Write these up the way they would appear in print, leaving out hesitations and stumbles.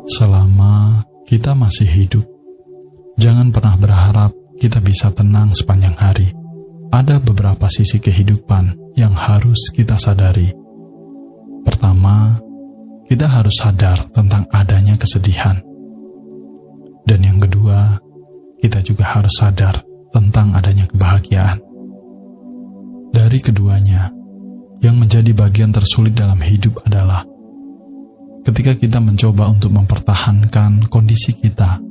Selama kita masih hidup, jangan pernah berharap kita bisa tenang sepanjang hari. Ada beberapa sisi kehidupan yang harus kita sadari. Pertama, kita harus sadar tentang adanya kesedihan. Dan yang kedua, kita juga harus sadar tentang adanya kebahagiaan. Dari keduanya, yang menjadi bagian tersulit dalam hidup adalah ketika kita mencoba untuk mempertahankan kondisi kita,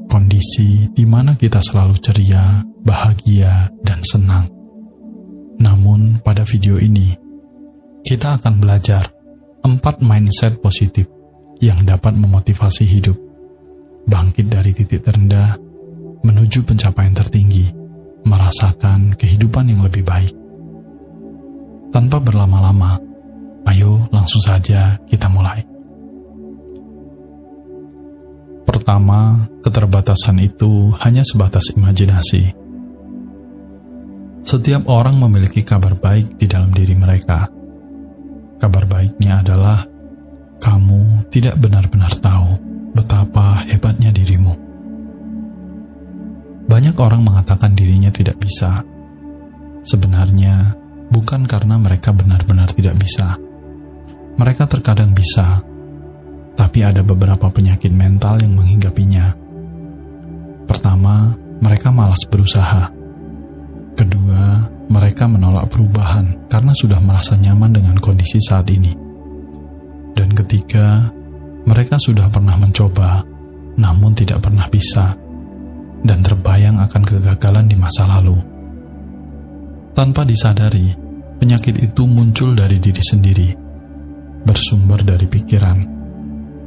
kondisi di mana kita selalu ceria, bahagia, dan senang. Namun, pada video ini, kita akan belajar 4 mindset positif yang dapat memotivasi hidup, bangkit dari titik terendah, menuju pencapaian tertinggi, merasakan kehidupan yang lebih baik. Tanpa berlama-lama, ayo langsung saja kita mulai. Pertama, keterbatasan itu hanya sebatas imajinasi. Setiap orang memiliki kabar baik di dalam diri mereka. Kabar baiknya adalah kamu tidak benar-benar tahu betapa hebatnya dirimu. Banyak orang mengatakan dirinya tidak bisa. Sebenarnya, bukan karena mereka benar-benar tidak bisa. Mereka terkadang bisa, tapi ada beberapa penyakit mental yang menghinggapinya. Pertama, mereka malas berusaha. Kedua, mereka menolak perubahan karena sudah merasa nyaman dengan kondisi saat ini. Dan ketiga, mereka sudah pernah mencoba, namun tidak pernah bisa, dan terbayang akan kegagalan di masa lalu. Tanpa disadari, penyakit itu muncul dari diri sendiri, bersumber dari pikiran,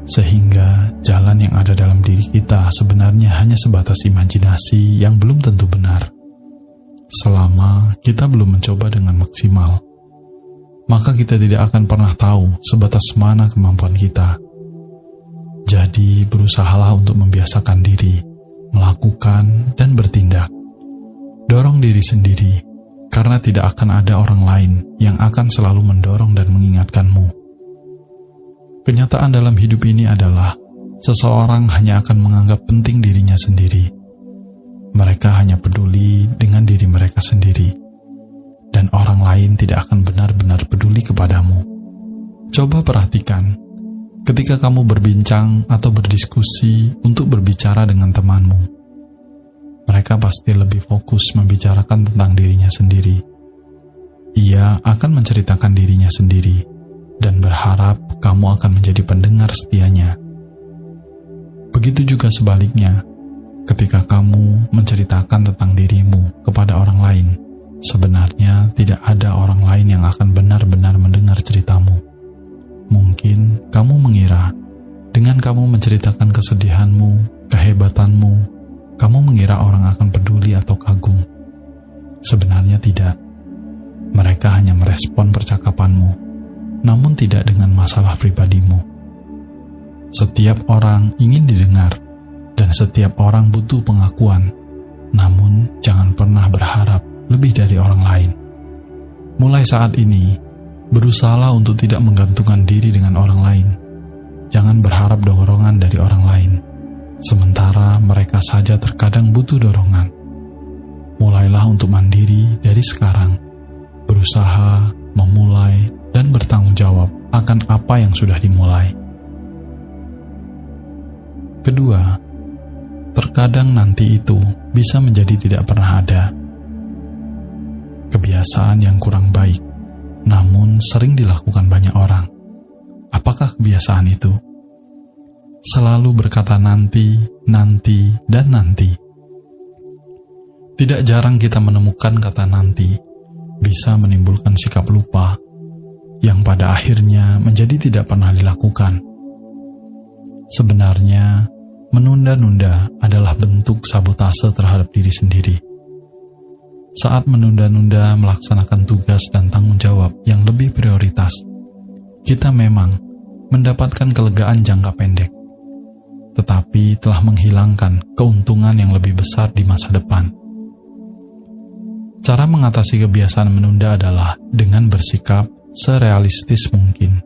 sehingga jalan yang ada dalam diri kita sebenarnya hanya sebatas imajinasi yang belum tentu benar. Selama kita belum mencoba dengan maksimal, maka kita tidak akan pernah tahu sebatas mana kemampuan kita. Jadi berusahalah untuk membiasakan diri, melakukan dan bertindak. Dorong diri sendiri, karena tidak akan ada orang lain yang akan selalu mendorong dan mengingatkanmu. Kenyataan dalam hidup ini adalah seseorang hanya akan menganggap penting dirinya sendiri. Mereka hanya peduli dengan diri mereka sendiri, dan orang lain tidak akan benar-benar peduli kepadamu. Coba perhatikan, ketika kamu berbincang atau berdiskusi untuk berbicara dengan temanmu, mereka pasti lebih fokus membicarakan tentang dirinya sendiri. Ia akan menceritakan dirinya sendiri, dan berharap kamu akan menjadi pendengar setianya. Begitu juga sebaliknya, ketika kamu menceritakan tentang dirimu kepada orang lain, sebenarnya tidak ada orang lain yang akan benar-benar mendengar ceritamu. Mungkin kamu mengira, dengan kamu menceritakan kesedihanmu, kehebatanmu, kamu mengira orang akan peduli atau kagum. Sebenarnya tidak. Mereka hanya merespon percakapanmu, namun tidak dengan masalah pribadimu. Setiap orang ingin didengar, dan setiap orang butuh pengakuan. Namun, jangan pernah berharap lebih dari orang lain. Mulai saat ini, berusahalah untuk tidak menggantungkan diri dengan orang lain. Jangan berharap dorongan dari orang lain, sementara mereka saja terkadang butuh dorongan. Mulailah untuk mandiri dari sekarang. Berusaha, memulai, dan bertanggung jawab akan apa yang sudah dimulai. Kedua, terkadang nanti itu bisa menjadi tidak pernah ada. Kebiasaan yang kurang baik, namun sering dilakukan banyak orang. Apakah kebiasaan itu? Selalu berkata nanti, nanti, dan nanti. Tidak jarang kita menemukan kata nanti bisa menimbulkan sikap lupa, yang pada akhirnya menjadi tidak pernah dilakukan. Sebenarnya, menunda-nunda adalah bentuk sabotase terhadap diri sendiri. Saat menunda-nunda melaksanakan tugas dan tanggung jawab yang lebih prioritas, kita memang mendapatkan kelegaan jangka pendek, tetapi telah menghilangkan keuntungan yang lebih besar di masa depan. Cara mengatasi kebiasaan menunda adalah dengan bersikap serealistis mungkin.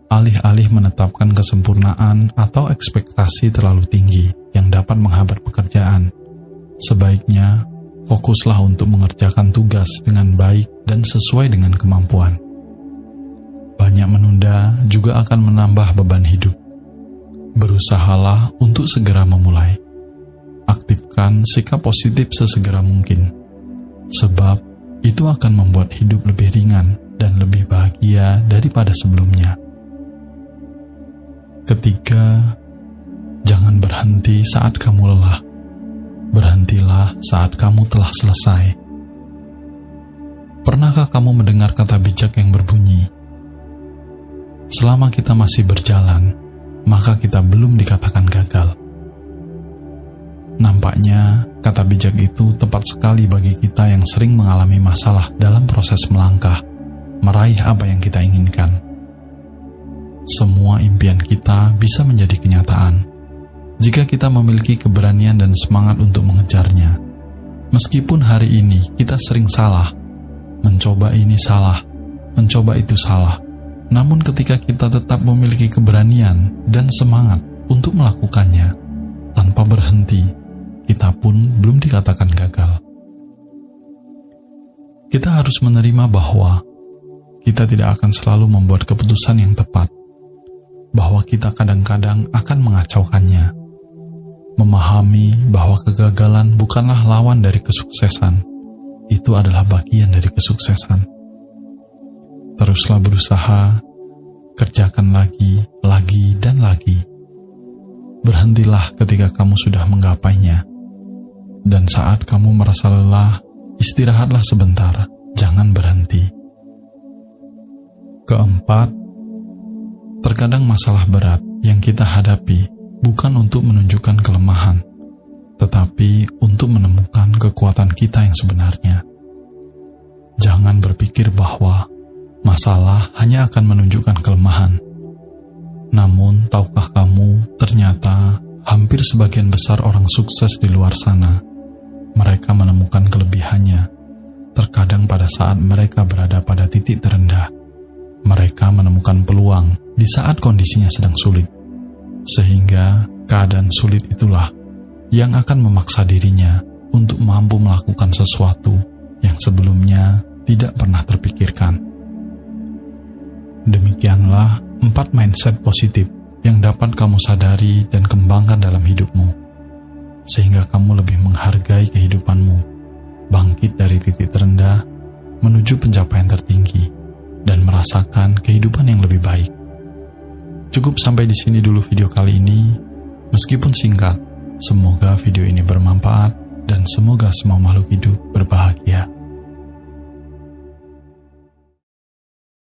Alih-alih menetapkan kesempurnaan atau ekspektasi terlalu tinggi yang dapat menghambat pekerjaan, sebaiknya fokuslah untuk mengerjakan tugas dengan baik dan sesuai dengan kemampuan. Banyak menunda juga akan menambah beban hidup. Berusahalah untuk segera memulai. Aktifkan sikap positif sesegera mungkin, sebab itu akan membuat hidup lebih ringan dan lebih bahagia daripada sebelumnya. Ketiga, jangan berhenti saat kamu lelah. Berhentilah saat kamu telah selesai. Pernahkah kamu mendengar kata bijak yang berbunyi, selama kita masih berjalan, maka kita belum dikatakan gagal? Nampaknya, kata bijak itu tepat sekali bagi kita yang sering mengalami masalah dalam proses melangkah, meraih apa yang kita inginkan. Semua impian kita bisa menjadi kenyataan jika kita memiliki keberanian dan semangat untuk mengejarnya. Meskipun hari ini kita sering salah, mencoba ini salah, mencoba itu salah, namun ketika kita tetap memiliki keberanian dan semangat untuk melakukannya tanpa berhenti, kita pun belum dikatakan gagal. Kita harus menerima bahwa kita tidak akan selalu membuat keputusan yang tepat, bahwa kita kadang-kadang akan mengacaukannya. Memahami bahwa kegagalan bukanlah lawan dari kesuksesan, itu adalah bagian dari kesuksesan. Teruslah berusaha, kerjakan lagi, dan lagi. Berhentilah ketika kamu sudah menggapainya. Dan saat kamu merasa lelah, istirahatlah sebentar, jangan berhenti. Keempat, terkadang masalah berat yang kita hadapi bukan untuk menunjukkan kelemahan, tetapi untuk menemukan kekuatan kita yang sebenarnya. Jangan berpikir bahwa masalah hanya akan menunjukkan kelemahan. Namun, tahukah kamu, ternyata hampir sebagian besar orang sukses di luar sana, mereka menemukan kelebihannya, terkadang pada saat mereka berada pada titik terendah. Mereka menemukan peluang di saat kondisinya sedang sulit, sehingga keadaan sulit itulah yang akan memaksa dirinya untuk mampu melakukan sesuatu yang sebelumnya tidak pernah terpikirkan. Demikianlah 4 mindset positif yang dapat kamu sadari dan kembangkan dalam hidupmu, sehingga kamu lebih menghargai kehidupanmu, bangkit dari titik terendah menuju pencapaian tertinggi, dan merasakan kehidupan yang lebih baik. Cukup sampai di sini dulu video kali ini. Meskipun singkat, semoga video ini bermanfaat dan semoga semua makhluk hidup berbahagia.